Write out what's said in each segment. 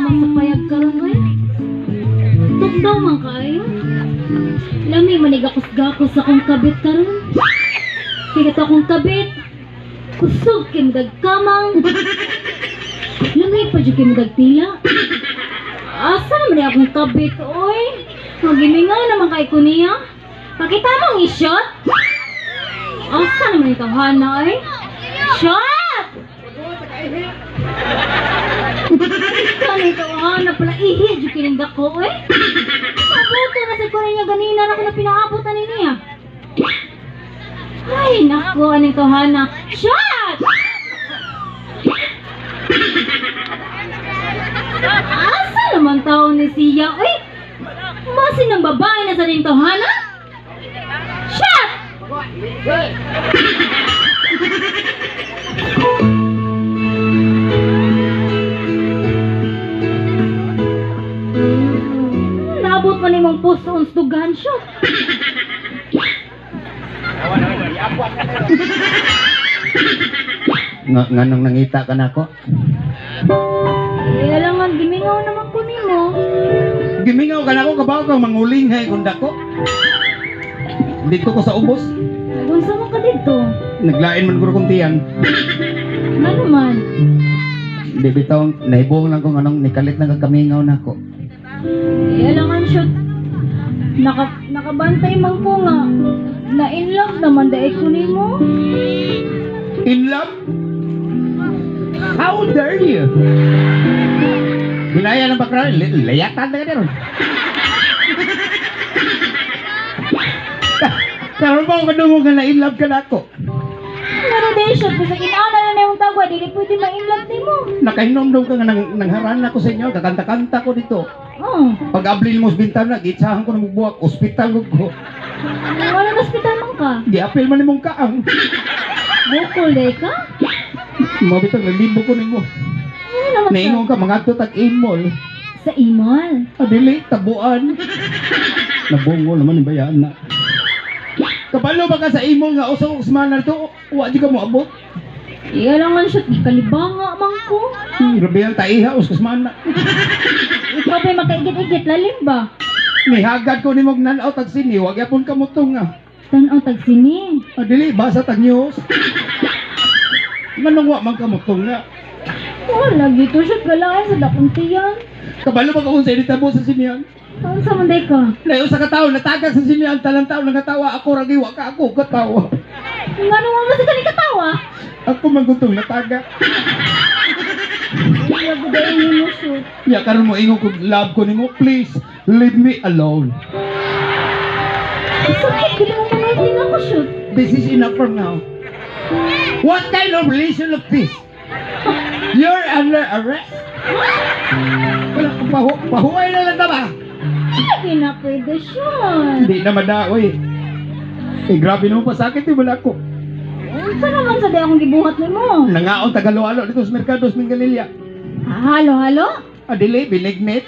man sa payag karon oy. Tukdaw man kaayo. Lami manigakos-gakos sa akong kabit karon. Kaya ito akong kabit. Kusog kay dagkamang. Lami pa jud kay dagtila. Asa naman akong kabit oy. Magimingaw naman kay ko niya. Pakita mong i-shot. Asa naman ito hana oy. Shot! Kani ito hana pala ihi jud kinindak ko oy. Mabuto na sa ko niya ganina na ko na pinaabutan niya. Ay, naku, anong tohana? Shot! Asa naman tao ni siya? Uy! Masin ng babae na sa rin tohana? Shot! Nabot man imong puso ang stugan shot. Nganong nangita ka na ko? Eh, alangan, gimingaw naman ko nimo. Gimingaw ka na ko, kabaw kang manguling hay kunda ko. Dito ko sa ubos. Unsa man ka dito? Naglain man ko kong tiyan. Ano man? Di bitaw, nahibuong lang kung anong nikalit na kakamingaw na ko. Eh, alangan shoot. Nakabantay man ko nga. Na-in love naman dahil ko nimo. In love? How dare you? Binaya ng background, layatan na ka rin. Karoon ba ako kanungo nga na in love ka na ako? Pero dahil shoot, basta kinaana na na yung tagwa, di pwede ma-in love nimo. Nakahinomdom ka nga nang haran ako sa inyo, kakanta-kanta ko dito. Oh. Pag ablil mo sa bintana, giitsahan ko na magbuwak, ospital ko. Wala na hospital man ka. Giapil man imong kaang. Bukol day ka? Mabitang nalibo ko nimo. Ano naman Naingon ka mga tutag imol. sa imol. Adili, tabuan. Nabungol naman yung bayaan na. Kabalo ba ka sa imol nga usaw usmanan to? Wa di ka mo abot. Iya lang man siya, kalibanga man ko. Grabe ang taiha, uskusman na. Ikaw ba'y makaigit-igit, lalim ba? May hagad ko ni mong nanaw tag sini, wag yapon ka mo nga. Tanaw tag sini. Adili, basa tag news. Manong wa man ka mo nga. Wala, gito siya galaan sa dakuntiyan. Kabalo ba ka kung sa initabo sa sinihan? Saan sa manday ka? Layo sa katao, natagag sa sinihan, talang tao nagatawa, ako ragiwa ka ako, katawa. Nga nung mo sa kani katawa? Ako magutong nataga. Iya, gudayin mo shoot. Ya karon mo ingon ko love ko nimo, please leave me alone. Sakit, gila mo manayin ako shoot. This is enough from now. What kind of relation of this? You're under arrest. Pahuway na lang ba? Hindi na pwede siya. Hindi na madaoy. Eh grabe naman pa sakit eh, wala ko. Saan naman sa di akong gibuhat ni mo? Nangaon tagalo-alo dito sa Mercados Mingalilya. Halo-halo? Adili, binignit.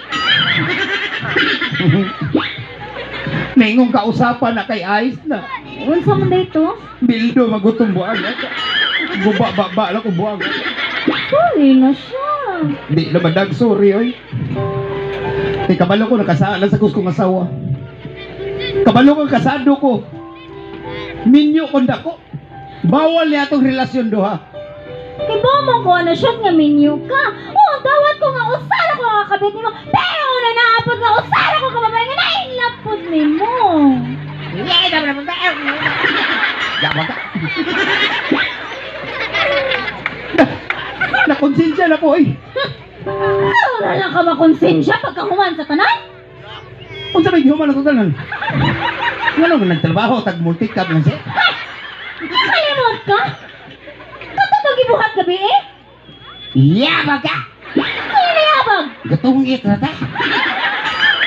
Naingong kausapan na kay Ice na. Unsa man dito? Bildo magutong buwag. Guba-baba lang ko buwag. Sorry na siya. Di na madag, sorry oy. Eh kabalo ko nakasaan sa kong asawa. Kabalo ko kasado ko. Minyo ko ko. Bawal niya itong relasyon doha. Kay mo ko na siya nga minyo ka. Oh, tawad ko nga usara ko nga kabit nimo. Pero na naapod nga usara ko kababay nga nainlapod nimo. Yeah, dapat dapat. Dapat. Nakonsensya na ko eh. Wala lang ka makonsensya pagkahuman sa tanan? Kung sabi human na tanan. Ngano nga nagtrabaho tag multi-cab lang siya. Kalimot ka? Kato magibuhat gabi eh? Yabag ka! Sino yabag? Gatungit na ta.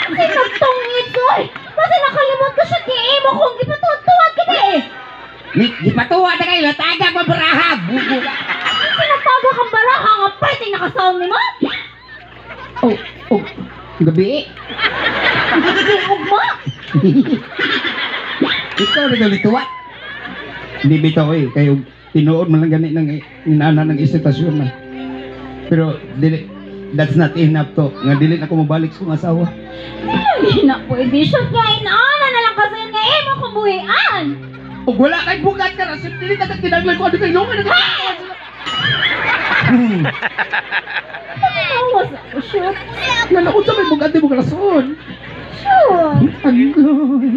Sino tungit ko eh? Kasi nakalimot ka siya mo kung ipatutuwad ka na eh. Gipatuwa na kayo, natagag mabaraha. Bugo ka. Sinataga kang baraha nga pwede nakasaw ni mo? Oh, gabi. Hindi ugma? Ikaw na galituwa. Hindi bitaw eh, kayo tinuod man lang gani ng inana ng istitasyon na. Pero that's not enough to. Nga dili na ko mabalik sa kong asawa. Hindi na pwede siya kaya inaana na lang kasi nga mo kabuhian. Ug wala kay bugat ka ra, dili ka kinaglan ko ano kay lungan na. Awas ako, shoot. Nga ko sa may bugat mo rason. Shoot. Agoy.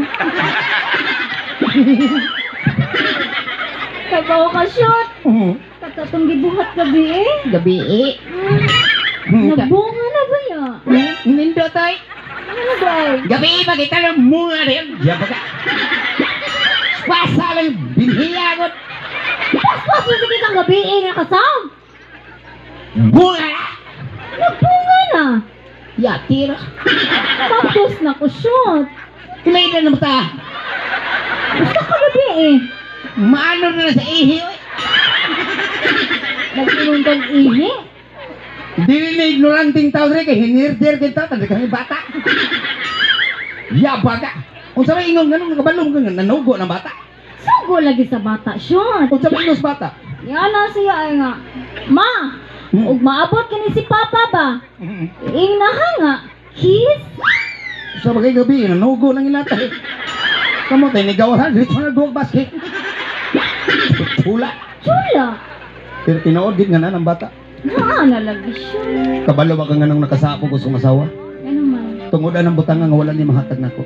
Kabaw ka, shoot. Oh, Katatong gibuhat gabi eh. gabi eh. Nagbunga na ba ya? Nindo toy. Ano ba eh? Gabi pa kita ng mga rin. Yaba ka. Pasa lang binhiyagot. Paspas mo sige kang gabi eh nga kasam. Bunga na. Nagbunga na. Ya, tira. Tapos na ko, shoot. Kulay na naman ta. Basta ka gabi eh. Maano na sa ihi, oy. Nagsinundan ihi. Dili na ignoranting tao rin kay hinirdir kita tanda kami bata. Yaba ka. Kung sa may ingong ganun, kabalong ka nga, nanugo ng bata. Sugo lagi sa bata, shoot. Kung sa may ingong sa bata. Yan na siya ay nga. Ma, ug maabot kini si Papa ba? Ingnaha nga. Kiss? Sa bagay gabi, nanugo ng inatay. Kamu tayo nigawahan, dito na duwag basket. Hula. Chula. Pero tinood nga na ng bata. Na lagi siya. Kabalo ba ka nga nung nakasapo ko sa masawa? Ano man? Tungodan ng butangan nga wala ni mahatag na ko.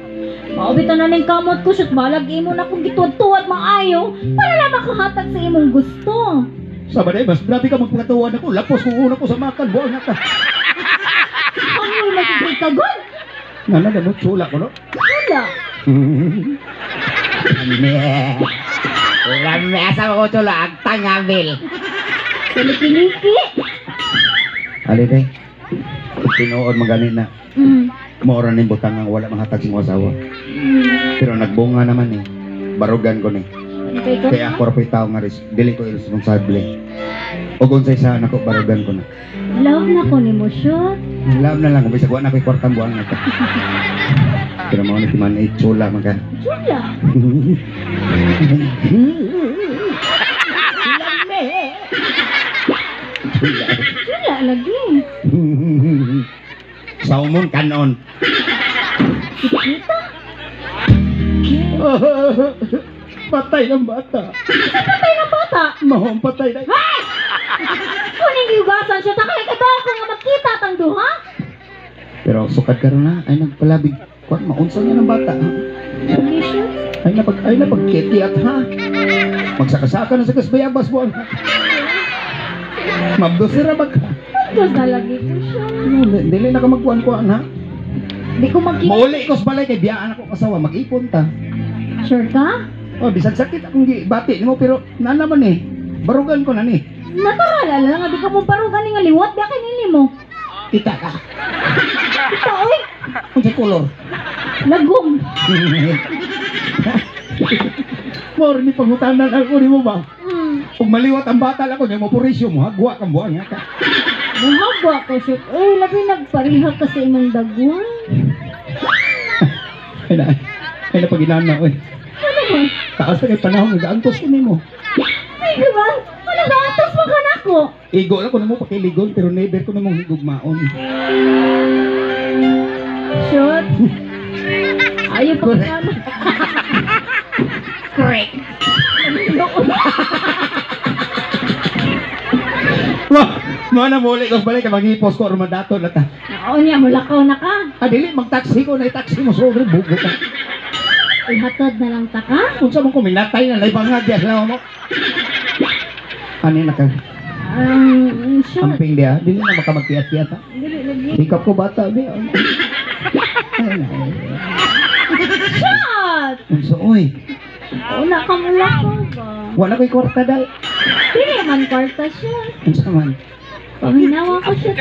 Maubita na ning kamot ko, shoot. Balag imo na kung gituwad-tuwad maayo para na makahatag sa imong gusto. Sa bagay, mas grabe ka magpagatuwan ako. Lapos kung una ko sa makan, buwan na ka. Ano yung masibig ka, God? Nga na, chula ko, no? Chula. Lame, asa ko chula, ang tangabil. Saliki-liki. Alin tinood maganin na. Mm. Maura ni butang ang wala mahatag sa asawa. Pero nagbunga naman eh. Barugan ko ni. Okay, ko Kaya ako rapoy tao nga dili ko irresponsable. O kung sa isa na ko barugan ko na. Love na ko ni mo, shoot. Love na lang, bisag wa na ko'y kwartang buwan nga. Pero mo ni timan ay chula man ka. Chula. Chula lagi. Sa umon kanon. Kita. Patay ng bata. Patay ng bata. Mahong patay na. Hey! Kuning giugasan siya. Takay ka ba kung makita tang duha? Pero sukat ka rin na. Ay nagpalabig. Kuwan, maunsa niya ng bata. Ha? Lagi siya. Ay napagkitiat ha. Magsakasaka na sa kasbayabas buwan. Mabdos na rabag ka. Tapos na lagi ko siya. Dili na ka magkuhan-kuhan ha. Di ko magkita. Mauli ko sa balay kay biyaan ako kasawa. Mag-ipon ta. Sure ka? Oh, bisag sakit akong bati mo pero na naman eh. Barugan ko na ni. Natural. Alam nga, di ka mo parugan nga liwat. Di ka nili mo. Kita ka. Ito, oy. Kung sa kolor. Lagom. More ni pangutanan ako ni mo ba? Kung maliwat ang bata lang ko, niya mo purisyo mo, hagwa kang buwan nga ka. Mahaba ko siya. Eh, labi nagpariha ka sa imong dagwan. Ay na paginana ko eh. Ano ba? Taas na kay panahon, nag-aantos ko ni mo. Ay, di ba? Ano ba? Atas mo ka na ko. Igo lang ko na mo pakiligon, pero never ko na mong higugmaon. Shoot. Ayaw pa ka na. Correct. Mga na muli ko balik ka mag-ipos ko rumadato na ta. Oo niya, mulakaw na ka. Dili mag-taxi ko na i-taxi mo sobre bugo ka. Ihatod na lang ta ka. Kung saan mo kuminatay na naibangag yan lang mo. Ano na ka? Shoot. Amping dia, dili na makamagkiyat-kiyat ha. Dili lagi. Sikap ko bata di. Shot! So oy, Una ka mulakaw ba? wala ko'y kwarta dahil. Dili man kwarta siya. Unsa man? Panginawa ko siya.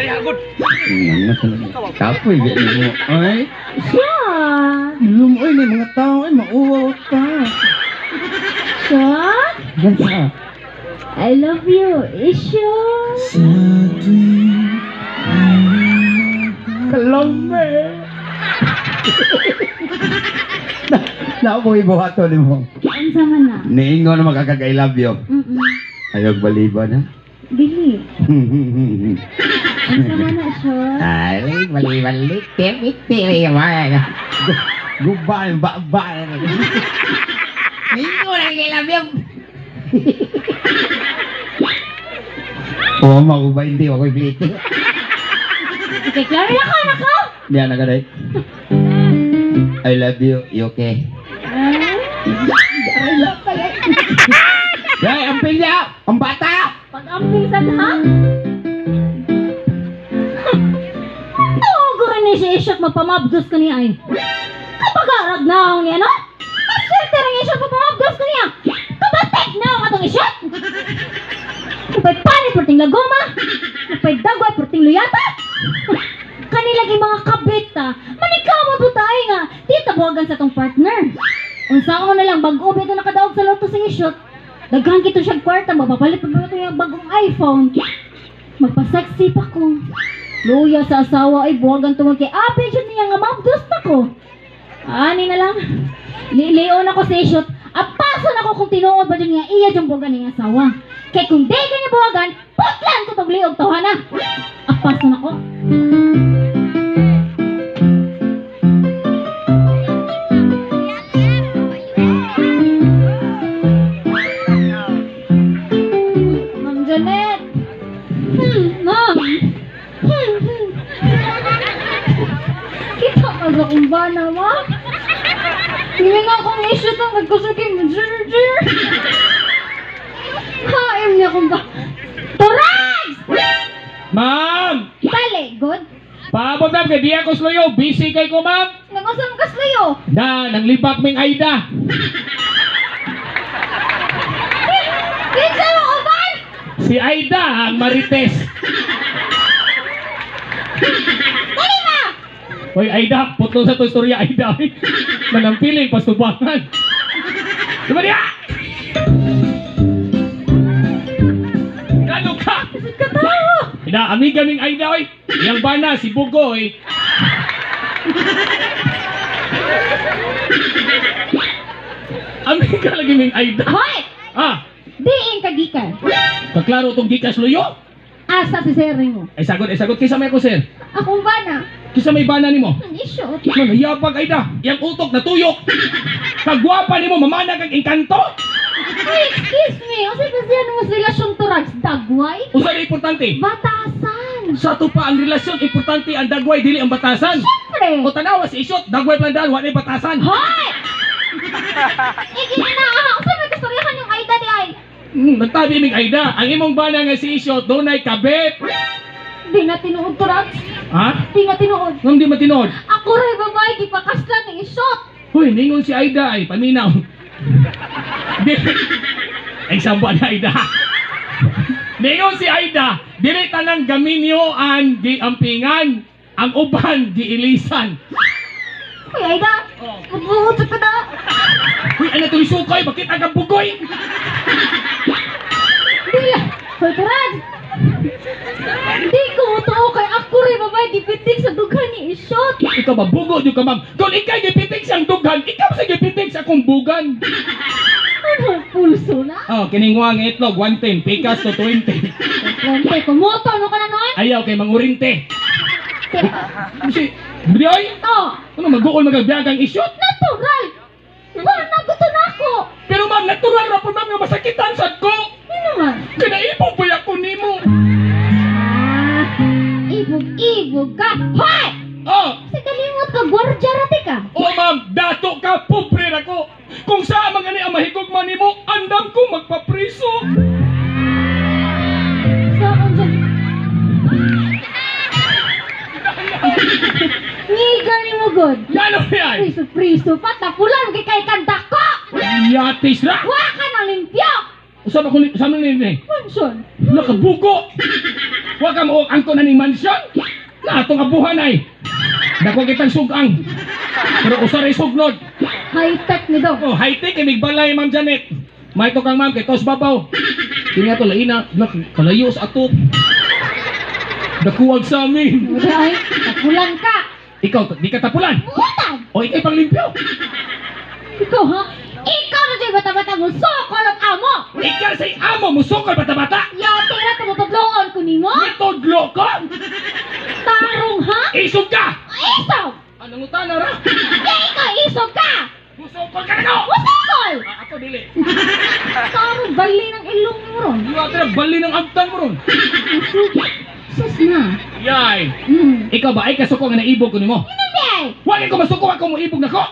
Kapoy di mo. Ay, Shot! lumoy ni mga tao ay mauwaw ka. Shot! Gansa. I love you, Isyo. Kalombe. Napoy buhato ni mo. Ang sama na. Niingo na makakag I love you. Mm-mm. Ayog baliba na. Dili. Ang sama na, short. Balik, balik, tip, man. Gubal, ba. Minggu na kailam yung. Oo, maguba, hindi ako iblit. Okay, klaro na ka, anak ko. Diyan na ka, day. I love you, you okay? Day, ampil niya! Ang bata! Pag-ampisan, ha? Tawago rin ni si Ishot magpamabdos ka niya, ay. Kapag arag na ako niya, no? Maswerte rin Ishot magpamabdos ka niya. Kabatik na ako atong Ishot. Kapag pani perting lagoma. Kapag dagway perting luyata. Kanilang mga kabit, ha? Manikawan po tayo nga. Di tabuagan sa tong partner. Unsa ko na lang, bag-ubi ito nakadaog sa loto si Ishot. Daghan kito siya kwarta, mapapalit pa ba ito yung bagong iPhone. Magpasaksi pa ko. Luya sa asawa ay buwagan tungkol kay Ape siya niya nga mabdos na ko. Ani na lang. Lilion ako sa Ishot. Apasan ako kung tinuod ba dyan niya iya dyan buwagan niya asawa. Kaya kung di ka niya buwagan, putlan ko tong liog tawhana. Apasan ako. Ma'am Janet. Ma'am. Kita ka sa kumbana, ma'am. Hindi nga akong issue itong nagkusakin mo, Jer. Haim niya kung ba. Torags! Ma'am! Dali, good. Paabot na, kaya di ako sluyo. Busy kay ko, ma'am. Nagusam ka slayo. Nanglibak ming Aida. Kinsa mo ko ba? Si Aida, ang Marites. Dali na! Hoy, Aida, putlo sa to istorya, Aida. Manampiling, pastubangan. Diba niya? Gano ka? Katawa! Ina, amiga ming Aida, oy. Yang bana, si Bugo, oy. Amiga lagi ming Aida. Hoy! Ah, Diin kagikan. kaklaro tong gikas luyo. Asa si Sering mo. Ay sagot, kisa may ako, sir. Akong bana. Kisa may bana nimo. Ang issue. Manayapag, Aida. Yang utok na tuyok. Kagwapa nimo, mamana kag engkanto. Ay, excuse me. Asa ba siya nung relasyon to Rags? Dagway? Usa na importante. Batasan. Sa to pa ang relasyon, importante ang dagway, dili ang batasan. Siyempre. O tanawa si Ishot, dagway plandan, wala yung batasan. Hoy! Igina na. Asa may kastoriyahan yung Aida di ay? Nagtabi mig Aida, ang imong bana nga si Ishot, doon ay kabit. Di na tinuod to Rags. Ha? Di na tinuod. Nung di matinod. Ako rin babae, di pa kaslan ng isot. Huy, ningon si Aida ay paminaw. Di- ay samba na Aida. Ningon si Aida, dili tanang gaminyoan di ampingan, ang uban di ilisan. Uy, Aida. Magbuhot ka na. Huy, ano ito isukay, bakit agad bugoy? Di lang. Hoy, Rags. Di ko totoo kay ako rin babae, di pitik sa dughan ni isot. Ikaw ba, bugo di ka ma'am? Kung ikaw gipitik sa dughan, ikaw sa gipitik sa akong bugan. Ano, pulso na? Oh, kiningwang itlog, 110, pikas to 20. Konti, kumoto, ano ka na noon? Ayaw kay mangurinte. Si, Brioy? Oh, Ano, mag-uol magagbiagang isyot? natural. Parang naguto na ako. Pero ma'am, natural na po ma'am nga masakitan sad ko. Ano naman? Kinaibog ba ako nimo? Ibog-ibog ka. Hoy! Oh, Kasi kalimot ka, gwardya rati ka. oh ma'am, dato ka, pobre na ko. Kung saan mga ni ang mahigugman nimo, andam ko magpapriso. Saan dyan? Ngigar ni mo, God. Yan o yan. Priso-priso pa, tapulan kay kay kanda ko. Yatis ra. Wa ka ng limpyo. Saan ako sa mga ni? Mansion. Nakabugo. Wa ka mo angko na ning mansyon. Na atong abuhan ay. Dako kitang sugang. Pero usaray sugnod. High-tech ni daw. Oh, high-tech imig balay Ma'am Janet. May to kang ma'am kay tos babaw. Kini ato laina, kalayo sa ato. Dakuwag sa amin. Uday, tapulan ka. Ikaw, di ka tapulan. Utang. O ikay pang limpyo. Ikaw ha? Ikaw na dyan bata-bata mo. Sokol ang amo. Ikaw say amo mo sukol bata-bata. Yate na tumutudloon ko ni mo. Itodlo ko. Isog ka! Isog! Anong utana ra? Di ka isog ka! Musukol ka na ko! Musukol! Ako dili. Karong bali ng ilong mo ron. Iwa ka na bali ng abtan mo ron. Sus na. Yay! Hmm. Ikaw ba ay kasuko nga naibog ko nimo? Hindi! Wala ko masuko ako mo ibog na ko!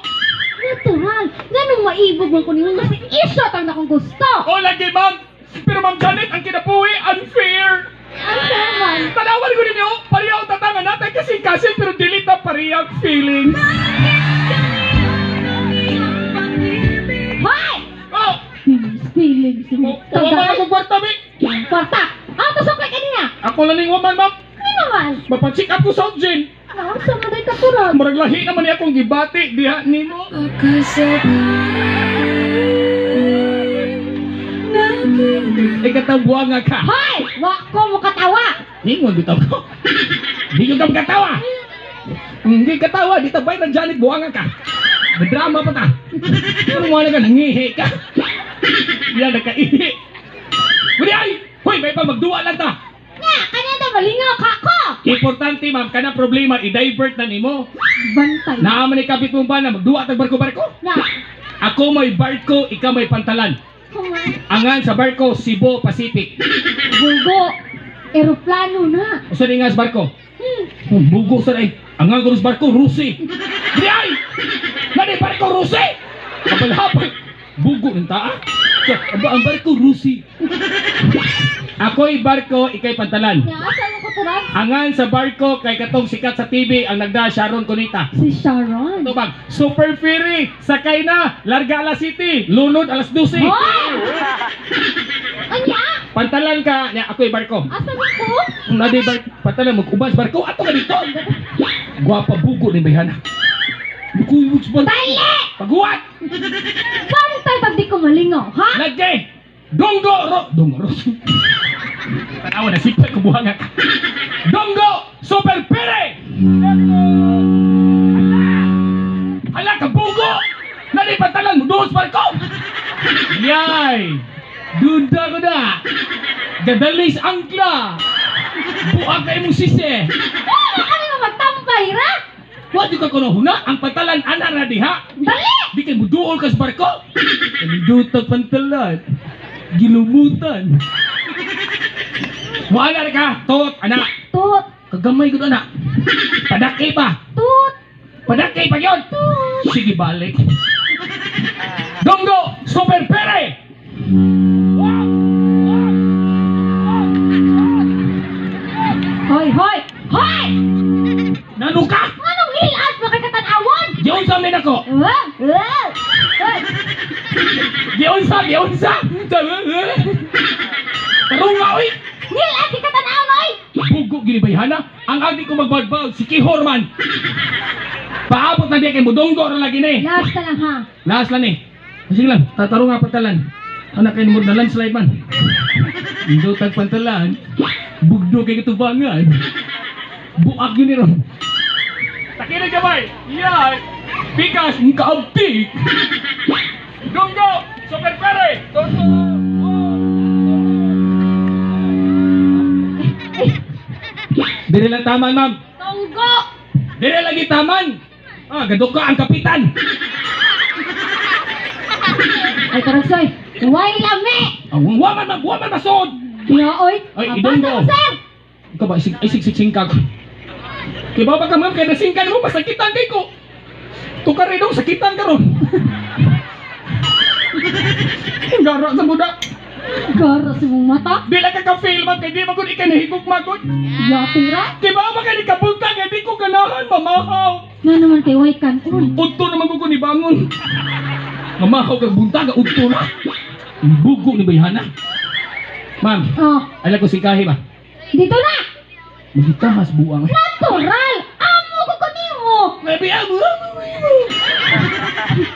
Natural. Ganong maibog mo ko niyo kasi isot ang akong gusto. O lagi ma'am! Pero ma'am Janet, ang kinabuhi, unfair! Ang naman. Tanawan ko ninyo, pareho tatangan natin kasing-kasing pero delete na parehang feelings. Hoy! Oh! Feelings. Wala ako kwarta, mi! Kwarta! Ang tusok kay kanina! Ako lang ning woman, ma'am! Ano naman? Mapacheck up ko sa gin! Ano sa maday katurag? Murag lahi naman niya akong gibati, diha nimo. Ikatabuha nga ka! Hoy! Wa ko mo katawa! Ningon bitaw ko. Di yung kang katawa. Hindi katawa, di tabay ng Janet buwangan ka. May drama pa ta. Ano mo ka, nangihi ka. Yan, nakaihi. Muli ay! Hoy, may pa magduwa lang ta. Nga! Kanya na malingaw ka ko! Importante ma'am, kana problema, i-divert na nimo. Bantay. Naaman ni kapit mong ba na magduwa tag barko-barko? Nga! Ako may barko, ikaw may pantalan. Kumay. Angan sa barko, Cebu Pacific. Bugo! Aeroplano na! Usa ni nga sa barko. Bugo sa ay. Angan ko sa barko, Rusi. Di ay! Nani barko, Rusi! Kapalhapay. Bugo ng taa. So, ang barko, Rusi. Ako'y barko, ikay pantalan. Nga! Asa mo katurag? Angan sa barko, kay katong sikat sa TV, ang nagda Sharon Cunita. Si Sharon. Ito bang, super ferry, sakay na, larga alas City, lunod alas 12. Hoy! Anya! Pantalan ka, niya, ako'y barko. Asa mo ko? Kung nadi barko, pantalan mo, ubas barko, ato ka dito. Guwapa bugo ni Bayhana. Bukuyog sa barko. Dali! Paguwat! Bantay pag di ko malingaw, ha? Lagay! Donggo! Donggo! Tanawa na sipay ko buhangan ka. Donggo! Super pere! Hala ka bugo! Nadi pantalan mo doon sa barko! Yay! Duda ko na! Gadalis angkla! Buang kayo mong sisi! Ano kami mo magtambay, ra? Wadi ka kuno huna, ang pantalan ana na diha! Dali! Di kay muduol ka sa barko! Kanindutang pantalan! Gilumutan! Wala na ka! Tot! Anak! Tut! Kagamay ko na! Padaki pa! Tut! Padaki pa yun! Sige balik! Donggo! Super pere! Hoy, hoy! Hoy! Nano ka? Anong ilat mo kay katanawon? Giyon sa amin ako! Giyon sa! Giyon sa! Tarunga oy! Nilat di katanawon, oy! Bugo ginibayhana, ang agi ko magbagbaw, si Kihorman. Paabot na di kay Mudonggo ra lagi ni. Last na lang, ha? Last lang ni. Sige lang, tataro nga pantalan. Anak kayo mo na landslide man. Indo tag pantalan, bugdo kay katubangan. Buak yun ni Ron. Takinig gamay! Yan! Bigas, kaabtik! Donggo! Super pere! Toto! Dire lang taman, ma'am. Tunggo! Dire lagi taman. Ah, gadok ka ang kapitan. Ay, karagsoy! Huwag lami! Ang waman masod. Kaya, oy! Ay, Abasa idonggo. ko, sir! Ikaw ba, singkag. Kaya ba ka ma'am, kaya nasingkan mo, masakitan kay ko. Tukar rin daw, sakitan ka ron. Gara sa budak. Gara sa mong mata! Di lang ka-fail, ma'am, kaya di magod ikanahigog magod. Yatira! Kaya ba ka ni kabultang, kaya di ko ganahan, mamahaw. Nga naman kay White Cancun. Udto naman ko ni bangon. Mamahaw kag buntag, udto na. Ang bugo ni Bayhana. Ma'am, Oh, alam ko singkahi ba? dito na! Magitahas buang. Natural! Amo ko ko nimo! Baby, amo.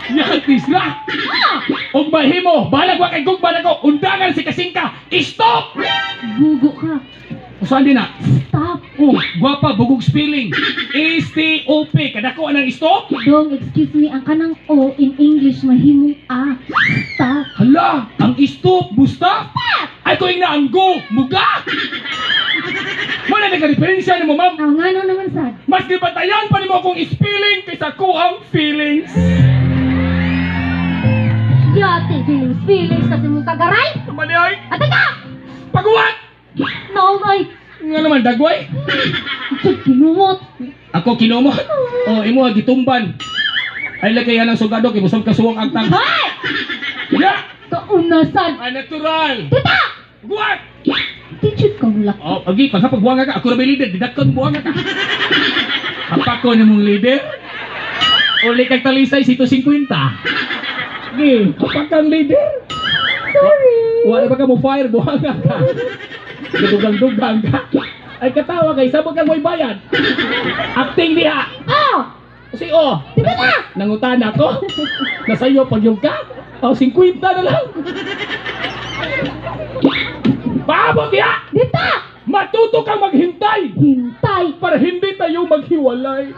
Yatis na. Ah! Og mahimo, balag wa kay gugban ako. Undangan si kasingka. Stop! Bugo ka! Usan din na. Stop! Oh, gwapa, bugog spelling. S-T-O-P. Kadako anang stop? Dong, excuse me, ang kanang O in English mahimong A. Stop! Hala, ang stop, busta? Ay ko ing naanggo, muga. Wala na ka-diferensya ni mo, ma'am. Ang ano naman sad. Mas gibatayan pa ni mo akong spelling kaysa ko ang feelings. Yate, feelings kasi mong kagaray. Naman ay, At teka! paguwat! Naungay! Nga naman, dagway. Chut, kinumot. Ako kinumot. O, imo gitumban. Ay, lagay yan ang sugado, kibusog kasuwang agtang. Hoy! Ya! Kaunasan. Ay, natural. Tita! Paguwat! Tichut ka mula. O, pagi, pagbuwanga ka, ako na may leader, didakon buwanga ka. Kapako ni mong leader. Uli kag talisay, sito 50. Sige, kapag kang leader. Sorry. Wala ba ka mo fire, buwanga ka. Dugang-dugang ka. Ay katawa kay sabog kang may bayad. Acting diha. Oh! Kasi Tita na! nangutan ako. Nasayo pag yung ka. O 50 na lang. Paabot diha. Tita! Matuto kang maghintay. Hintay! Para hindi tayo maghiwalay.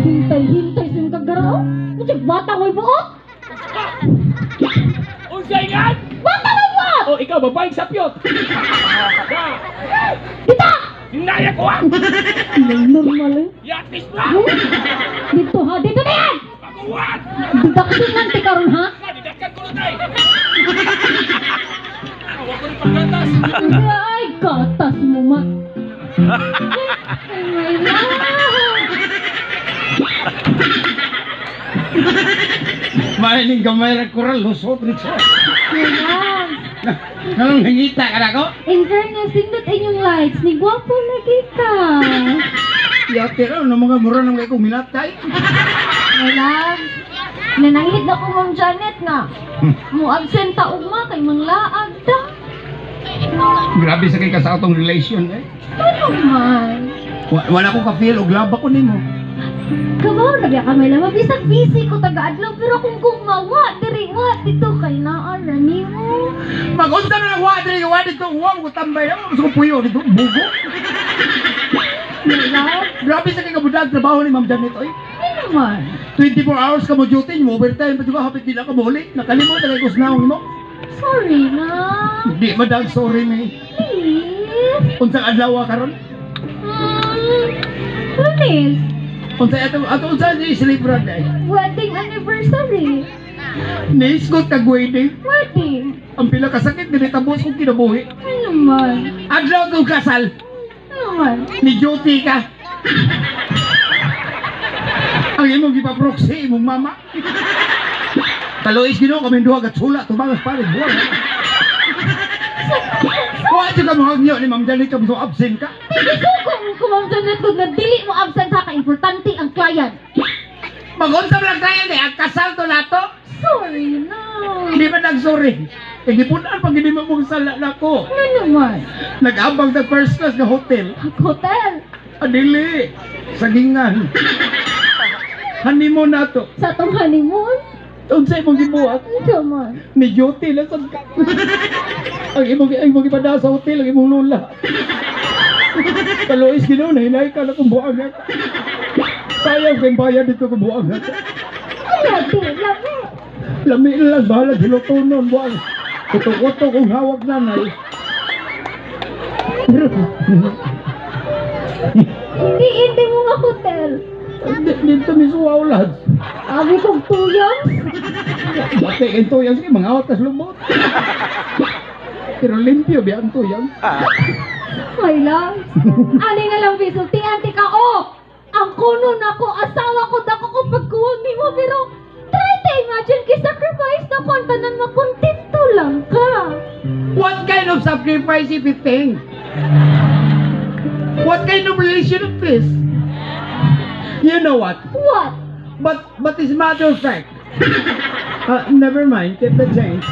Hintay sa yung kagaraw? Kasi bata ko'y buot? Unsay nga? Bata ko'y buot! O ikaw babayag sa piyot. Tita! Naya ko ah. Normal eh. Yatis na. Dito ha, dito na yan! Paguwat. Didaksin lang ti karon ha? Didakan ko na tayo. Huwag ko rin pagkatas. Ay, gatas mo ma. Ay, my love. Mahiling gamay na kural, lusot rito. My love. Nang hingita ka na ko? In fairness, sindot inyong lights. Ni gwapo lagi ka. Yate raw, na mga mura nang kong minatay. My love. Nanangit na ko Ma'am Janet nga. Mo absent ta ugma kay manglaag ta. Grabe sa kay ka sa atong relation eh. Ano man? Wala ko ka-feel og laba ko nimo. Kabaw na biya kami lang. Mabisag busy ko taga-adlaw. Pero kung gumawa, diri wa dito kay naan na nimo. Magunta na ng wadri, wadri to uwang ko tambay ako. Gusto ko puyo dito, bugo. My love. Grabe sa kay kabudag trabaho ni Ma'am Janet oy. Ano man? 24 hours ka mo duty, mo overtime pa juga hapit nila ka buli. Nakalimot na kay kusnaong mo. Sorry na. Di madang sorry ni. Please. Unsang adlaw ka ron? Please. Unsay ato unsa ni celebration day? Wedding anniversary. Nisgot kag wedding. Wedding. Ang pila ka sakit dili tabos kong kinabuhi. Ano man? Adlaw kong kasal. Ano man? Ni duty ka. Ang imong gipaproxy imong mama. Kalois gino kami duha gatsula tumangas pare buwan. Wa jud ka mahagyo ni Ma'am Janet ka mo absent ka. Kung Ma'am Janet ko na dili mo absent ha, ka-importante ang client. Magunta lang tayo ni ang kasal to nato. Sorry na. Di ba nagsorry? Kaya gipunan pag hindi mo mong sala na ko. Ano man? Nag-abang sa first class na hotel. Hotel. Adili. Sagingan. Honeymoon na to. Sa tong honeymoon. Unsay mong gibuhat? Ano man? Ni duty lang sa ang imong ipada sa hotel, ang imong lula. Kalois gino na hinay ka na kung buang ka. Sayang kayong bayad dito kung buang ka. Kaya di lang eh. Lami na lang, bahala gilutunon buang. Kuto-kuto kung hawak nanay. Hindi mo nga hotel. Dito misuwaw lahat. Sabi kong tuyang. Bate ito yan, sige, mga awat kas lumot. Pero limpyo biya ang tuyang. My love. Ani na lang bisulti, anti ka oh. Ang kuno na ko, asawa ko, dako ko pagkuwag ni mo, pero try to imagine kay sacrifice na ko, tanan makontento lang ka. What kind of sacrifice if you think? What kind of relation is this? You know what? What? But it's matter of fact. Never mind, keep the change.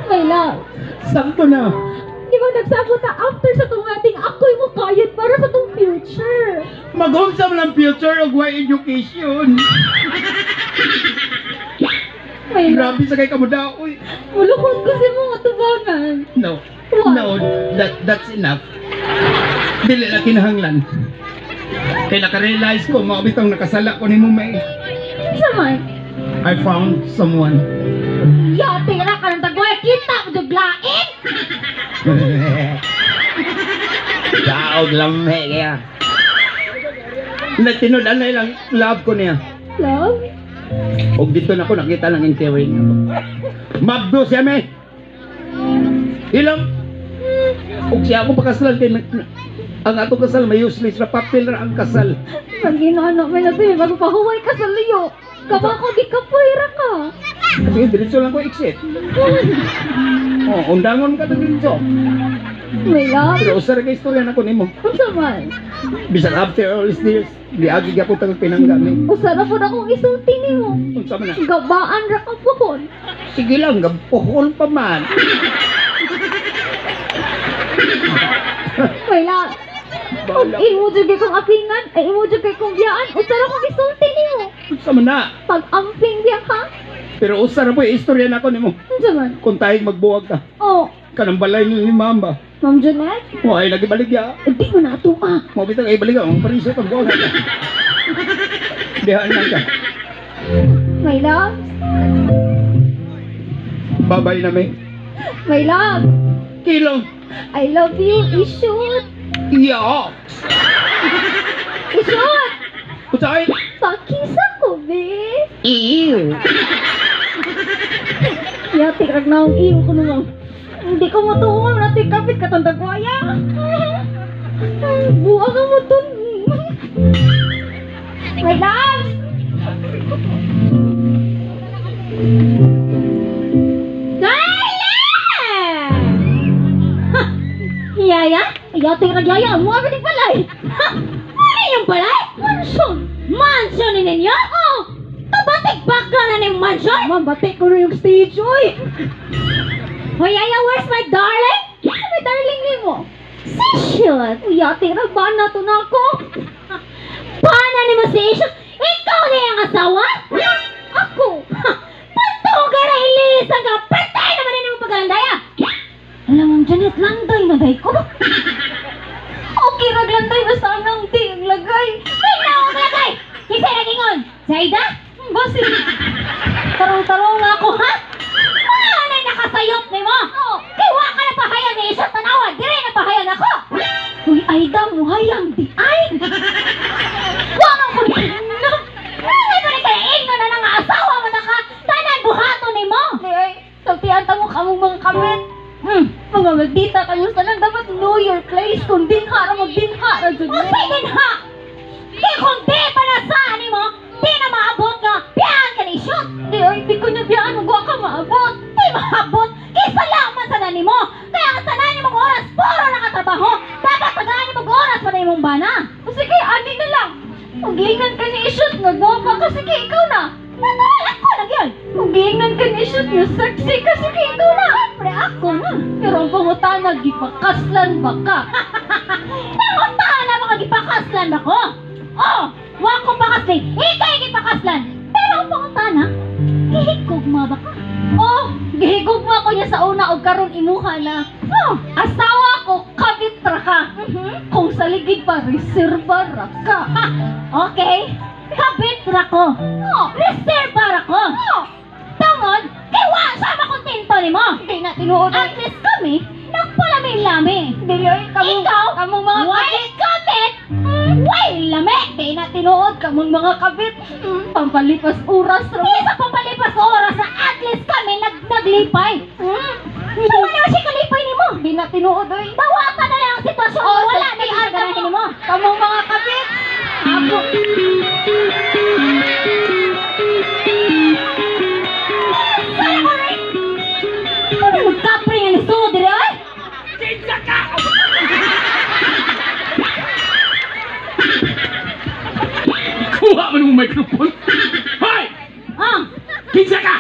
My love. Sakto na. Di ba nagsabot na after sa tong wedding, ako'y mo kayod para sa tong future. Mag-unsam ng future of way education. My love. Grabe sa kay kamudaoy. Mulukod ko si mga tubangan. No. What? No, that's enough. Dili na kinahanglan. Kaya nakarealize ko, makabitang nakasala ko ni mo may. Samay. I found someone. Yate na ka ng tagway. Kita Daog lame kaya. Nagtinudan na ilang love ko niya. Love? Og dito na ko nakita ng interview niya. Mabdo siya me. Ilang. Og siya ako pakasalan kay ang ato kasal may useless na papel ra ang kasal. Pag-inano, may natin, bago pa huway ka sa liyo. Kaba ko, di ka puwera ka. Sige, diretso lang ko exit. Oh, undangon ka na diretso. May love? Pero usara ka istorya na ko nimo. Unsa man? Bisan after all these years, di agi gyapon tag pinanggami. Usara po na kong isulti nimo. Unsa man na? Gabaan ra ka po. Sige lang, gapuhol pa man. May love? Kung Bahala. imo jud kay kong apingan, ay imo jud kay kong biyaan, usara kong isulti nimo. Unsa man na? Pag amping biya ka, Pero usara po istorya na ko nimo. unsa man? Kung tayo magbuwag ka, Oh, kanang balay ni Mamba. Ma'am Jeanette? Mo ay nagibalik ya. Di mo na ito ah. Mo bitang ay balik ang pariso pag buwag ka. Dihaan lang ka. My love? Babay na may. My love? Kilong. I love you, Ishut! Iya. Ishut! Usay. Pakisa ko, be! Ew. Yati, rag na akong iyo ko naman. Hindi ko matuwa, natin kapit katandang kwaya. Buwa ka mo dun. My love! Yaya? Yati, rag yaya. Mga ka di palay. Ano yung palay? Mansion. Mansion ni ninyo? Oh! Tabatik back ka na ng mansion? Mabatik ko na yung stage, oy! Hoy, Yaya, where's my darling? Ano may darling ni mo? Si Shut! Yati, ragban na to na ako. Paano ni mo si Shut? Ikaw na yung asawa? Ako? Patuga na ilisan ka! Patay naman din mo pagkalandaya! Alam mo, Janet, landay na day ko. Okay, raglanday na sanang di ang lagay. Ay, na ang lagay! Kisay na gingon! Saida? Basi. Tarong-tarong nga ako, ha? Wala na'y nakasayop ni mo! Kaya wa ka na pahayan ni Isot Tanawan! Dire na pahayan ako! Uy, Aida, muhayang di ay! Wala ko ni Inom! Wala ko ni kain na na nga asawa mo na ka! Tanan buhato ni mo! Ay, saltihan ta mo kamong mga kamit! Mga maldita kayo sa lang dapat know your place kung dinha ra magdinha ra jud. O say dinha. Di kung di pa na saan mo, di na maabot nga. Biyan ka ni shoot. Di oy, di ko niya biyan mo ka maabot. Di maabot. Kisa laman sa nani mo. Kaya ang tanan mong oras puro nakatrabaho. Dapat tagaan mong oras pa na imong bana. O sige, ani na lang. Ugingan ka ni shoot, nagwapa ka, sige ikaw na. Natawala ko lang yun. Ugingan ka ni shoot, yung sexy ka, sige ikaw na. Pre ako na. Pero ang pangutana, gipakaslan ba ka? Pangutana ba ka gipakaslan ba ko? Oh, wag ko pakaslan. Ikay gipakaslan. Pero ang pangutana, gihigugma ba ka? Oh, gihigugma ko niya sa una o karon imuha na. Oh, asawa ko, kabit ra ka. Kung sa ligid pa, reserva ra ka. Okay? Kabit ra ko. Oh, reserva ra ko. Oh, tungod, kay wa sa makontento ni mo. Hindi na tinuod. At least kami, nagpalami-lami. Dili, ikaw, kamong mga kabit. Kabit? Way lami. Hindi na tinuod, kamong mga kabit. Pampalipas oras. Isa pampalipas oras na at least kami naglipay. So, ano siya kalipay ni mo? Hindi na tinuod, oy. Dawatan na lang ang sitwasyon. Wala na yung ganahin ni mo. Kamong mga kabit. Ako. Sana ko rin! Ano magkapring ang isunod dire ay? Kinsa ka! Kuha mo ng microphone! Hoy! Ah, Kinsa ka!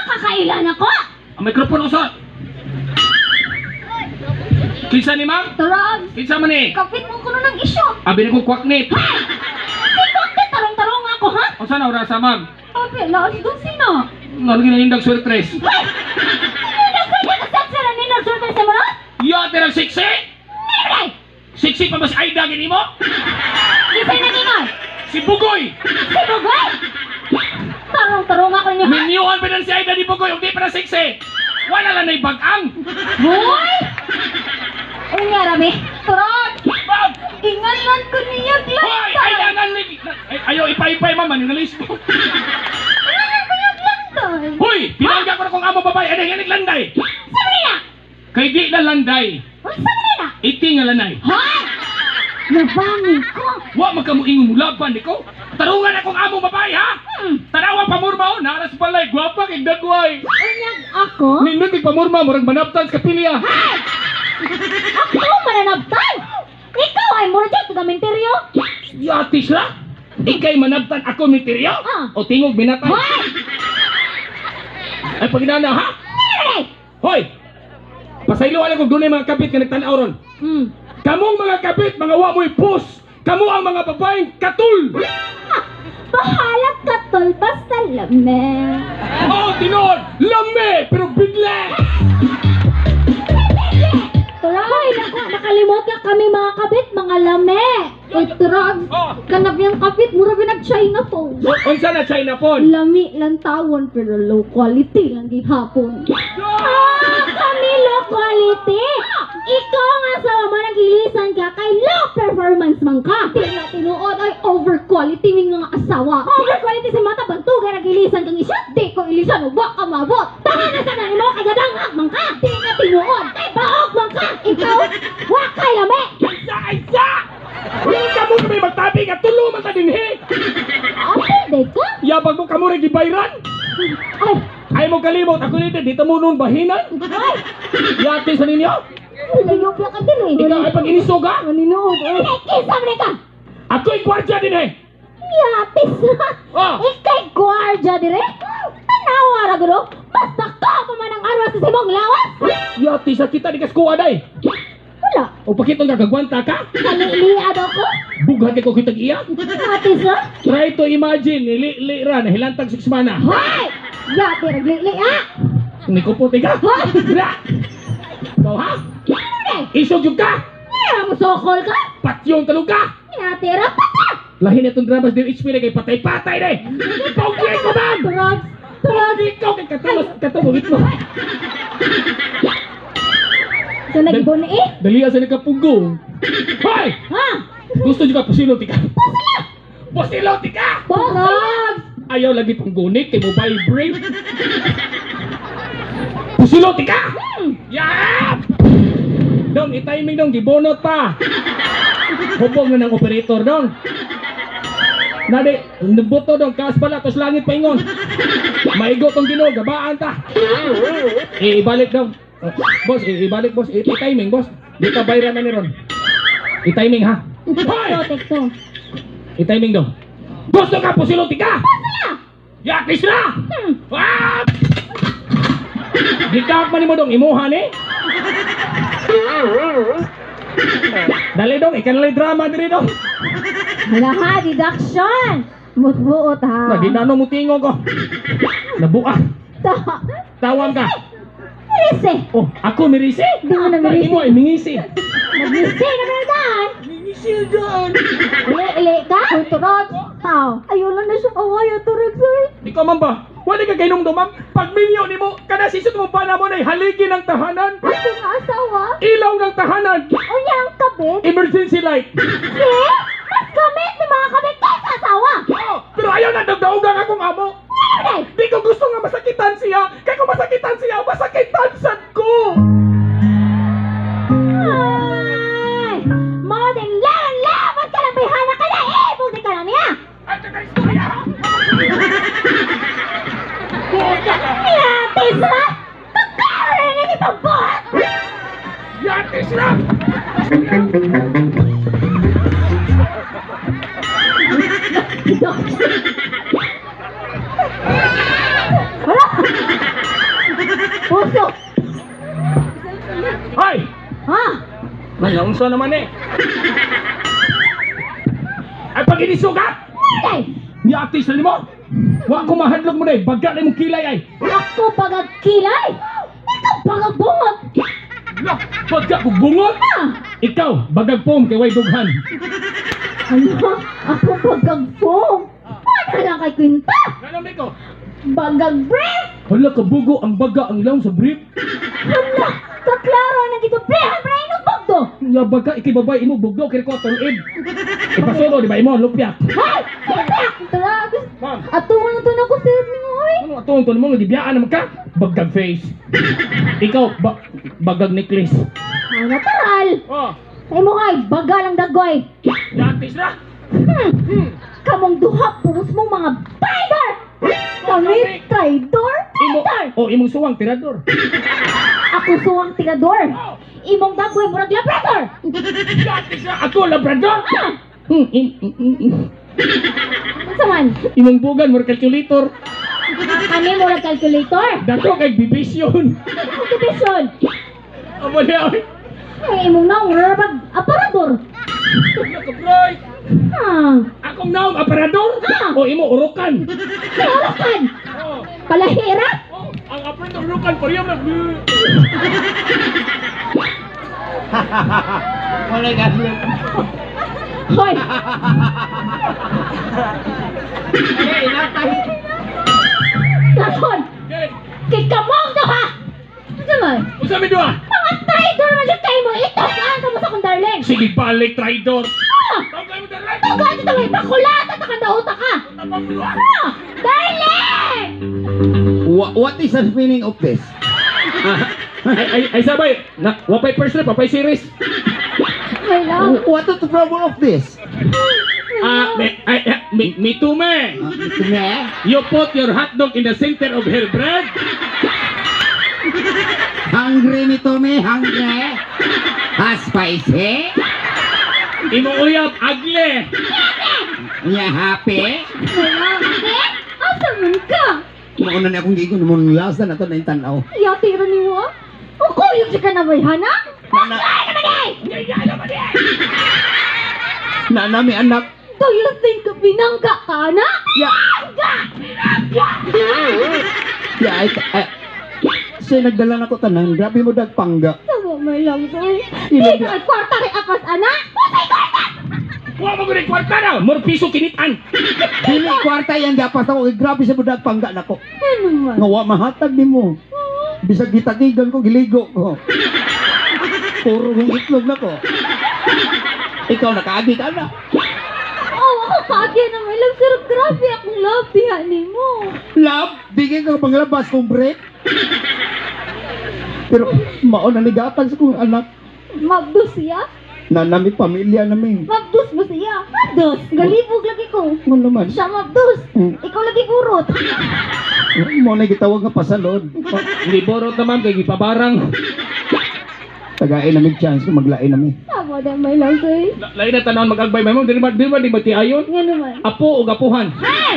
makakailan ako! Ang microphone usot! Kinsa ni ma'am? Tarag, Kinsa man ni? kapit mo ko ng isyo! Abi ni kong kwaknit! Bakit tarong-tarong ako, ha? O saan na sa ma'am? Kapit, laos doon sino? Nalagin na nindag swertres. Sino nagsagsara ni nagsultan sa mga? Yate ng siksi! Libre! Siksi pa ba si Aida gini mo? Isa'y nagingan! Si Bugoy! Si Bugoy! Tarong-tarong ako niyo, ha? Minyuhan pa na si Aida ni Bugoy, hindi pa na siksi! Wala lang na bagang. Hoy! Unya rami. Turag! Ma'am! Ingalan ko niya Hoy! glanta. Ay, nangan ni... Ay, ayaw, ipay-ipay, ma'am. Nalis mo. Ingalan ko niya glanta. Hoy! Pinangga ko na kung amo babae. Ano yung landay? Sabi na! Kay di na landay. Uy, sabi na! Iti nga lanay. Hoy! Nabangi ko. Wa magkamuing mulaban ni ko. Tarungan akong amo babae, ha? Tanawa pamurma o. Naras balay. Gwapa kay dagway. Unyag ako? Nindot kay pamurma. Murag manaptan sa kapilya. Ako mananabtan! Ikaw ay mura dyan, tagamenteryo! Yatis la. Ikay manaptan ako misteryo. Ah. O tingog binatay. Hoy! Ay paginana, ha? Ay! Hoy! Pasayloan ako dunay mga kapit ka nagtanaw ron. Kamong mga kapit, mga wa mo'y pus. Kamu ang mga babaeng katul. Bahalat ka tol, basta lame. Oh, tinood! Lame! Pero bigla! Turay, nakalimot ka kami mga kabit, mga lame. Uy, turag, Oh. kanap yung kabit, mura binag-China phone. Unsa na China phone? Lami lang tawon, pero low quality lang gihapon. Kami low quality! Ikaw nga sa mama nagilisan ka kay low performance man ka. Di na tinuod ay over quality min mga asawa. Over quality si mata bantugan nagilisan kang isya. Di ko ilisan wa ka mabot. Tanga na sana nimo kay gadangag man ka. Di na tinuod kay baog man ka. Ikaw wa kay lami. Isa! Hindi ka mo kami magtabi nga tulo man ta dinhi. Apay ka? Yabag mo kamo rin gibayran. Ay, Ay mo kalimot ako dito mo nun bahinan. ay. Yati sa ninyo. Layo ka din eh. Ikaw ay pag inisog ha. Maninood. Ay, kisa mo ka. Ako'y kwartya din eh. Yatis na! Oh. Ikay gwardya dire! Tanawa ra gulo! Basta ka pa man ang arwas sa simong lawas! Yati sa kita di kaskuha day. Wala! O pakitong kagagwanta ka. Kaliliad ako! Bughat ko kitag iya. Yatis na! Try to imagine, li ra na hilantag 6 mana. Hoy! Yati raglili ah! Ni kuputi ka. Hoy! Bra. Ikaw ha? Isog yung ka. Kaya mo sokol ka! Patyong talong ka. Yati rapat ka! Lahin itong dramas din HP na kay patay-patay na eh. Pogay ko man. Turag! Turag! Ikaw kay katulog mo. So nagbun eh! Dali asa nagkapugo. Hoy! Ha? Gusto nyo ka pusiloti ka? Pusiloti ka! Turag! Ayaw lagi pang gunit kay mobile brain. Pusiloti ka! Yap! Dong, i-timing dong, gibonot pa. Hubog na ng operator dong. Nadi, nabuto dong, kaas pala, tos langit paingon. Maigo tong Ginoo, gabaan ta. Ibalik dong. Boss, ibalik boss, i-timing boss. Di ka bayran na ni Ron. I-timing ha. Hoy! Tekto! I-timing dong. Gusto ka pusiloti ka? Yakis na! Ah! Dikak man mo dong, imuhan eh. Dali dong, ikanalay drama diri dong. Hala ha, deduction! Buot-buot ha! Naginano mo tingog ko. Nabuah. Tawag ka. Lise! Oh, ako mirisi? Di mo na mirisi. Imo ay mingisi. Naglisi na verdad! Mingisi dyan. Ili ka? Turod! How? Ayaw lang na siya kawaya, turod sir! Ikaw man ba? Wala ka kainom dumam. Pag minyo ni mo, kada sisot mo pa na mo na haligi ng tahanan. Ako nga asawa? Ilaw ng tahanan. Unya ang kabit? Emergency light. Eh? Mas kamit ni mga kabit kayo sa asawa! Oh, pero ayaw na dagdaugang akong amo. Ano? Di ko gusto nga masakitan siya. Kaya kung masakitan siya, masakitan sad ko. Ay! Modern lawan ka lang bihana ka na eh! Buti ka na niya! Ay, kaka istorya ha? Yatis na! Kakaroon na nito bot! Yatis na! Wala! Puso! Ay! Ha? Nalaunsa naman eh. Ay, pag inisugat! Ay! Yatis na mo! Wa ko mahadlog mo na eh. Baga na mong kilay ay. Ako pagagkilay! Ikaw pagagbungot! Lah, baga ko bungot! Ikaw, bagag pom kay way dughan. Ano? Ako pagagpong! Ano lang kay Quinta? Ganun ko. Bagag brief! Hala, kabugo ang baga ang lang sa brief. Hala! Kaklaro na dito, prehan, prehan, bagdo! Nga baga, ikibabay, imo bugdo, kaya ko tulid. Ipasulo, di ba imo, lupyak. Hay! Siprak! Talaga! Ma'am, Atungan na to na ko, sir ni mo, oy! ano atong to mo, nagibiyaan naman ka? Bagag face. Ikaw, bagag necklace. Ah, natural! Oh, Ay mo ay, baga lang dagoy! datis na. Kamong duha, puros mong mga traidor! Kami, traidor? Imo, Traidor! oh, imong suwang, tirador. Ako suwang tirador! Imong dagoy, murag labrador! Datis na, ako, labrador. Ano man? Imong bugan, mo calculator. Kami murag calculator? Dato kay bibisyon. Motivation! Amo na, oy. Ay, imong naong murag aparador! Hala ka, bray. Akong naong aparador. O imo, urukan. Kalakan! Oh, Palahira! oh, ang aparador, urukan, pariyam na. Wala ka. Hoy! Lakon! Okay, Kay kamong to ha! Ano man? usa mi duha. Mga traidor man siya kayo mo! Ito! Saan ka mo sa kong darling? Sige, balik, traidor. Ah! Tawag mo direct. Tugan dito may bakulata ta kanda utak ka! Ah! Darling! What is the meaning of this? Ay, sabay. Wapay first trip, wapay series. My love! What is the problem of this? Me too, me. You put your hot dog in the center of her bread. Hungry nito me, hungry. Spicy. Imo uyab, agle. Nya happy. My love! Eh? Asa man ka? Mauna na akong gigon mo lasa na to na tanaw. Yati rin niyo ah? O kuyog siya ka na bay, hana? Na nami anak. Do you think binangga ka na? Ya. Ya ay siya nagdala na ko tanan. Grabe mo dagpangga. Tama, my love, sir. Ilog- Ikaw ay kwarta rin akas, anak? Patay kwarta! Wa mo gud kwarta na, more piso kinitan. Dili kwarta yan dapat ako. Grabe siya mo dagpangga nako. Ano man? Nga wa mahatag nimo. Bisag gitagigan ko giligo ko. Puro yung itlog na ko. Ikaw nakaagi ka na. Oh, ako kaagyan na, my love, sir. Grabe akong love, ni mo. Love, bigyan ka panglabas kong break. Pero mauna nigatan sa kong anak. Magdos siya? Na nami pamilya nami. Magdos ba siya? Magdos! Galibog lagi ko. Ano naman? Siya magdos. Ikaw lagi kurot. Mo na gitawag nga pasalod. Hindi borot naman kay gipabarang. Tagain nami chance kung maglain nami. Tama na, my love, sir. Lain na tanawon mag-agbay mo, di ba ti ayon? Nga naman. Apo o gapuhan. Hey!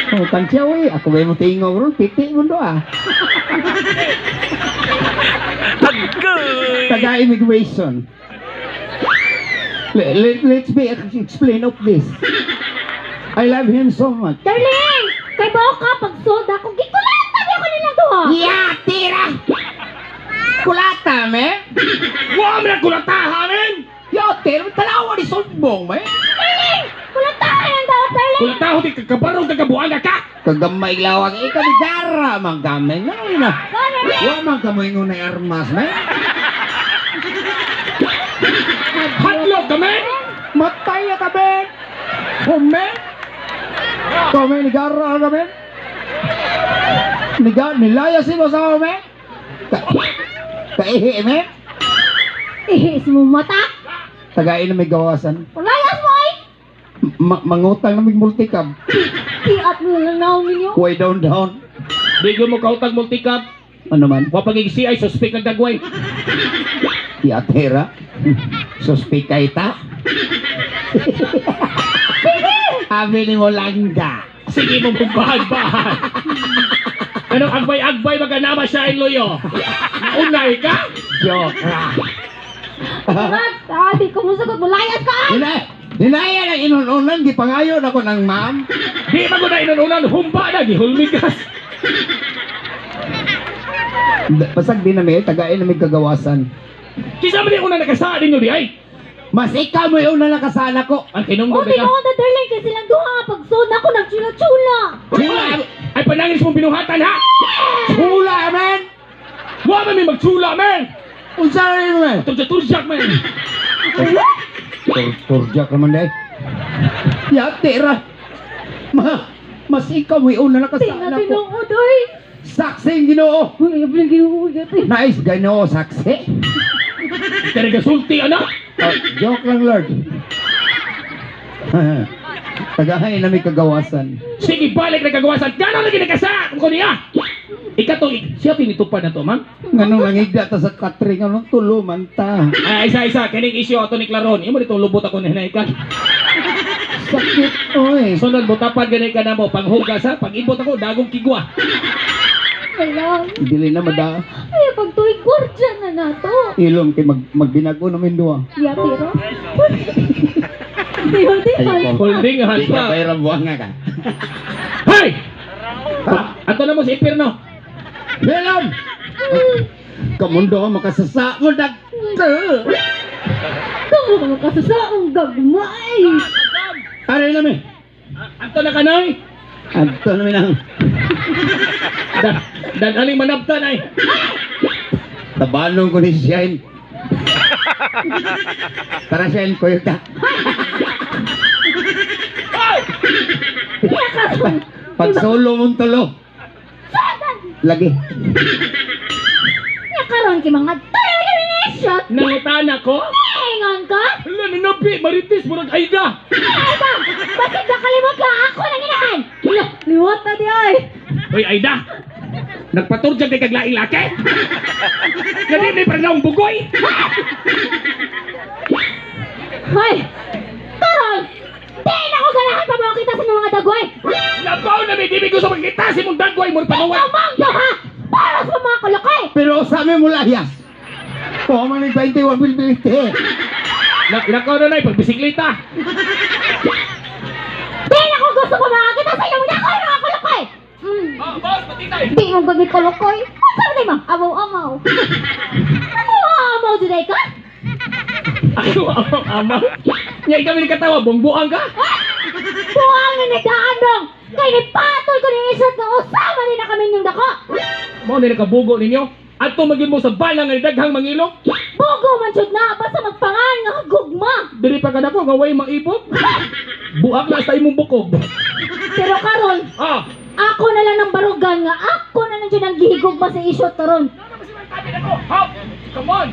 Oh, tansya we. Ako ba mo tingaw ron? Piti mo do ah. Taga immigration. Let's be explain of this. I love him so much. Darling! Kay bao ka pag soda kung gikulata di ako nilang duha. Ya, tira. Kulata me. Wa mo na kulatahan, men. Yo, tira talawa ni sumbong me. Darling! Kulatahan ang daw, darling! Kulataho di kakabarong kagabuanga ka. Kagamay lawang ikaw ni Dara manggamen. Ano na? Wa man kamoy ngunay armas me. Hatlog ka, men. Matay na kami! Hume! Kami nigara kami! Nilaya si mo sa kami! Kaihi me. Ihis mo mata! Tagain na may gawasan. Palayas mo ay! Mangutang na may multicab. Tiat mo lang naong ninyo. Way down. Di mo kautag multicab. Ano man? Wa pagigsi ay suspect ng dagway. Tiatera. Suspikay ta. Abi ni mo langga. Sige mo bahag-bahag. Anong agbay-agbay maganama siya in loyo? Naunay ka? Joke ra. Di ko mo sagot, malayas ka ay! Dinaya na inununan, gipangayon ako ng ma'am. Di ba ko na inununan, humba na, gihulmigas. Pasag din na may tagain na may kagawasan. Kisa mo di una nakasaan ninyo di ay. Mas ikaw mo yung una nakasana ko. Ang O, kinunggo di ka. mo na darling kasi silang duha pagsuna ako nagchula-chula. Chula! Ay panangis mong binuhatan ha. Chula, man! Wa man may magchula man. Unsa rin mo, man? Turjak man. Turjak naman dahil. Yate ra. Mas ikaw mo yung una Di nakasana na ko. tinuod, oy. Saksing ginoo. Uy, yung ginuod natin. Nice, ginoo, saksi. Kaya sulti anak. Oh, joke lang, Lord. Tagahay na may kagawasan. Sige balik na kagawasan. Gano'n lagi nagkasa ko niya. Ikato, siya tinitupad na to, ma'am. Nganong nangigda ta sa katring, anong tuluman ta. Ay, isa-isa. Kining isyo ato ni Claron. Imo dito lubot ako na hinay ka. Sakit, oy. Sunod mo tapad ganay ka na mo. Panghugas ha. Pag-ibot ako, dagong kigwa. Wala. Dili na mada. Ay, pagtuig gordyan na nato. Ilom kay magbinago namin duwa. Yati ro. Di Ay, Holding hand Di ka pa. pera buwang nga ka. Hey! Ato na mo si Ipir, no? Belom! Kamundo ka makasasa mo dag. Tunggu ka makasasaang gagmay. Aray namin. Ato na kanay. Adto namin ang Dan aling manabtan ay. tabanong ko ni Shine. Tara Shine, koyo ka. Pag solo mong tulo. Lagi. Nakaroon ki mga termination. Nangutan ako. Ingon ka? Hala, ninabi. Marites, murag Aida. Ay ba? Bakit nakalimot ka? Ako nang inahan. Liwat na di ay. Hoy, Aida. Nagpaturjag kay kaglaing laki. Kasi may parang bugoy. Hoy! Karon! Di na ko ganahan pa mo kita sa mga dagoy! Nabaw na may bibig ko sa magkita si mong dagway mo Ikaw panuwan. mangyo ha! Para sa mga kalakay! Pero sa amin mula hiyas. O, man yung 21 bilbilite. Lakaw na na pagbisikleta. Di na ko gusto pa makakita sa iyong dagoy mga kalakay! Boss, patitay. Di mo gabi kalakay! Sabi mo, amaw-amaw! Amaw-amaw juday ka? Ako, ama. Nga kami katawa, bongbuang ka. Buwang na nagdaan dong! Kaya nipatol ko ng isot na usama din na kami yung dako! Mao na nakabugo ninyo. Ato magin mo sa balang nga daghang mangilok. Bugo man jud na! Basta magpangan nga gugma! Diri pa kada ko nga way maibot. Buak na sa imong bukog. Pero karon, Ah, ako na lang ng barugan nga ako na lang dyan ang gihigugma sa isot karon. hop. Come on.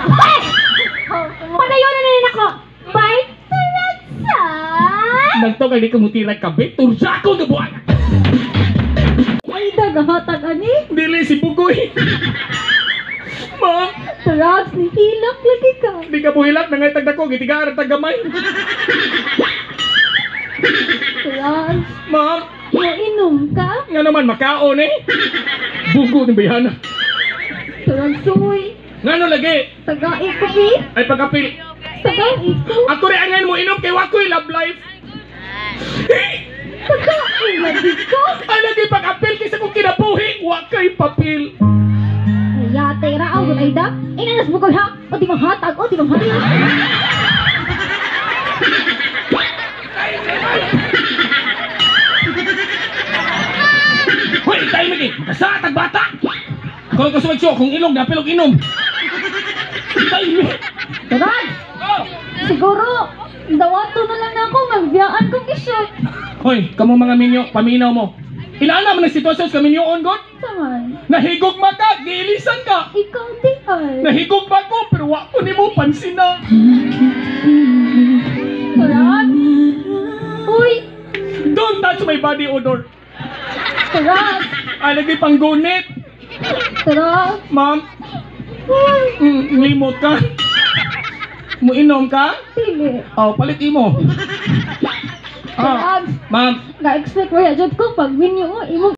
Hey! Padayon na rin ako! Bye! Talatsan! Nagto kay di ko mutirag kabit. Tursa ko nga buak. Ay, nagahatag ani! Dili si Bugoy. Ma'am, Drugs ni hilak lagi ka! di ka buhilak na ngay tagdako gitigaan ang tagamay. Drugs, Ma'am, inom ka? nga naman makaon eh. Bugo ni bayana. Drugs, uy! Ngano lagi? Tagai ko, eh! Ay pagkapil. Tagai ko! Ako rin angan mo inom kay wakoy love life. Tagai lagi ko! Ay lagi pagkapil kaysa kong kinabuhi. Wakay papil. Yate, raaw, good ayda! Inanas bukol ha! O di manghatag! O di manghatag! Hoy, tayo magi. Kasatag bata. Kung gusto mag-show, kung ilong, dapil og inom. Tayo mi. Drugs! Oh. Siguro, dawato na lang na ako, magbiyaan kong isot. Hoy, kamo mga minyo, paminaw mo. Ilaan naman ang sitwasyon sa minyoon, God. Saman, Nahigugma ka, giilisan ka. ikaw di ay. Nahigugma ko, pero wa ko nimo pansin na. Drugs! Uy! Don't touch my body odor. Drugs! Ay, lagi pang gunit. Drugs! Ma'am, Uy! limot ka. Muinom ka? Dili. Oh, palit imo. Ah, Drugs! ma'am, Na-expect mo ya, Jod ko, pag winyo mo, imo